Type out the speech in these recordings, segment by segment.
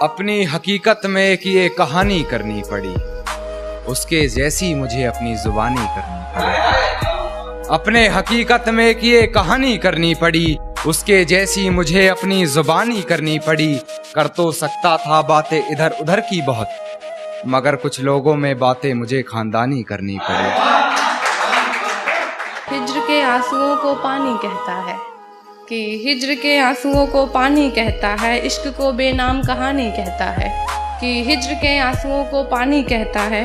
अपनी हकीकत में कि ये कहानी करनी पड़ी, उसके जैसी मुझे अपनी जुबानी करनी पड़ी। अपने हकीकत में कि ये कहानी करनी पड़ी, उसके जैसी मुझे अपनी जुबानी करनी पड़ी। कर तो सकता था बातें इधर उधर की बहुत, मगर कुछ लोगों में बातें मुझे खानदानी करनी पड़ी। हिज्र के आंसुओं को पानी कहता है, कि हिज्र के आंसुओं को पानी कहता है, इश्क को बेनाम कहानी कहता है। कि हिज्र के आंसुओं को पानी कहता है,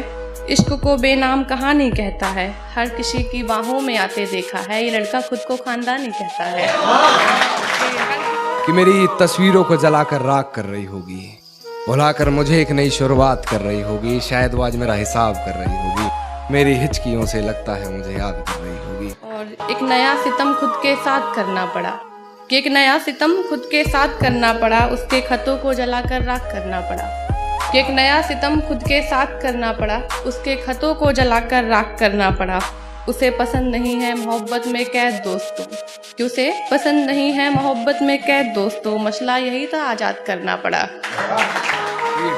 इश्क को बेनाम कहानी कहता है। हर किसी की बाहों में आते देखा है, ये लड़का खुद को खानदानी कहता है। कि मेरी तस्वीरों को जलाकर राख कर रही होगी, भुलाकर मुझे एक नई शुरुआत कर रही होगी। शायद वो आज मेरा हिसाब कर रही होगी, मेरी हिचकियों से लगता है मुझे याद कर रही होगी। और एक नया सितम खुद के साथ करना पड़ा, कि एक नया सितम खुद के साथ करना पड़ा, उसके खतों को जलाकर राख करना पड़ा। कि एक नया सितम खुद के साथ करना पड़ा, उसके खतों को जलाकर राख करना पड़ा। उसे पसंद नहीं है मोहब्बत में कैद दोस्तों, कि उसे पसंद नहीं है मोहब्बत में कैद दोस्तों। मसला यही था आज़ाद करना पड़ा।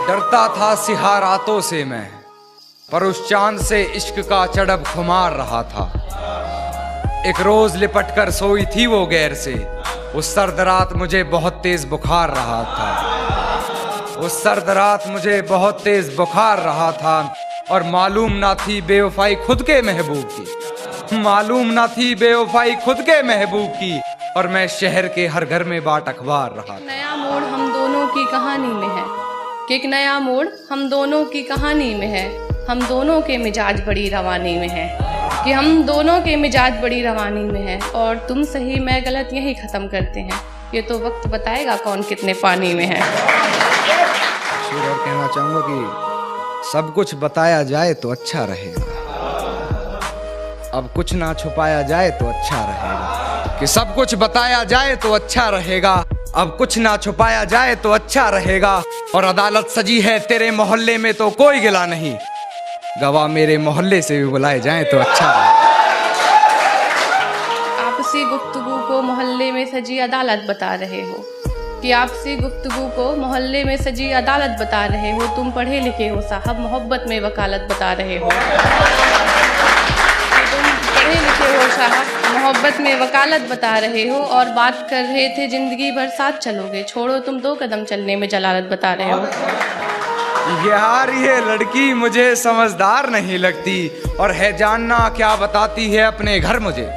डरता था सिहा रातों से मैं, पर उस चांद से इश्क का चढ़ब खुमार रहा था। एक रोज लिपट कर सोई थी वो गैर से, उस सर्द रात मुझे बहुत तेज बुखार रहा था। उस सर्द रात मुझे बहुत तेज बुखार रहा था, और मालूम ना थी बेवफाई खुद के महबूब की, मालूम ना थी बेवफाई खुद के महबूब की। और मैं शहर के हर घर में बाट अखबार रहा। नया मोड़ हम दोनों की कहानी में है, कि एक नया मोड़ हम दोनों की कहानी में है। हम दोनों के मिजाज बड़ी रवानी में है, कि हम दोनों के मिजाज बड़ी रवानी में है। और तुम सही मैं गलत यही ख़त्म करते हैं, ये तो वक्त बताएगा कौन कितने पानी में है। और कहना चाहूँगा कि सब कुछ बताया जाए तो अच्छा रहेगा, अब कुछ ना छुपाया जाए तो अच्छा रहेगा। कि सब कुछ बताया जाए तो अच्छा रहेगा, अब कुछ ना छुपाया जाए तो अच्छा रहेगा। और अदालत सजी है तेरे मोहल्ले में तो कोई गिला नहीं, गवाह मेरे मोहल्ले से भी बुलाए जाएं तो अच्छा रहेगा। आपसी गुफ्तगू को मोहल्ले में सजी अदालत बता रहे हो, कि आपसी गुफ्तगू को मोहल्ले में सजी अदालत बता रहे हो। तुम पढ़े लिखे हो साहब, मोहब्बत में वकालत बता रहे हो। तुम पढ़े लिखे हो साहब, मोहब्बत में वकालत बता रहे हो। और बात कर रहे थे जिंदगी भर साथ चलोगे, छोड़ो तुम 2 कदम चलने में जलालत बता रहे हो। यार ये लड़की मुझे समझदार नहीं लगती, और है जानना क्या बताती है अपने घर मुझे,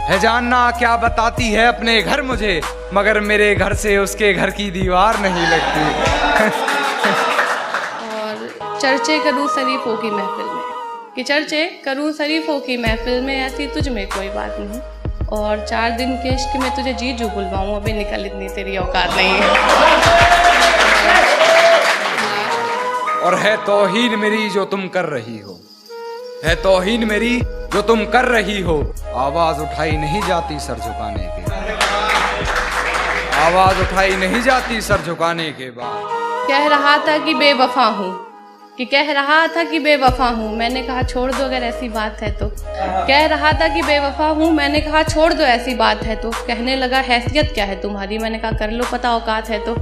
है जानना क्या बताती है अपने घर मुझे। मगर मेरे घर से उसके घर की दीवार नहीं लगती। और चर्चे करूँ शरीफों की महफिल में, कि चर्चे करूँ शरीफों की महफिल में, ऐसी तुझ में कोई बात नहीं। और 4 दिन के इश्क में तुझे जीजू बुलवाऊँ, अभी निकल इतनी तेरी औकात नहीं है। और है तौहीन मेरी जो तुम कर रही हो, है तौहीन मेरी जो तुम कर रही हो। आवाज उठाई नहीं जाती सर झुकाने के बाद, आवाज उठाई नहीं जाती सर झुकाने के बाद। कह रहा था कि बेवफा हूँ, कि कह रहा था कि बेवफा हूँ, मैंने कहा छोड़ दो अगर ऐसी बात है तो। कह रहा था कि बेवफा हूँ, मैंने कहा छोड़ दो ऐसी बात है तो। कहने लगा हैसियत क्या है तुम्हारी, मैंने कहा कर लो पता औकात है तो।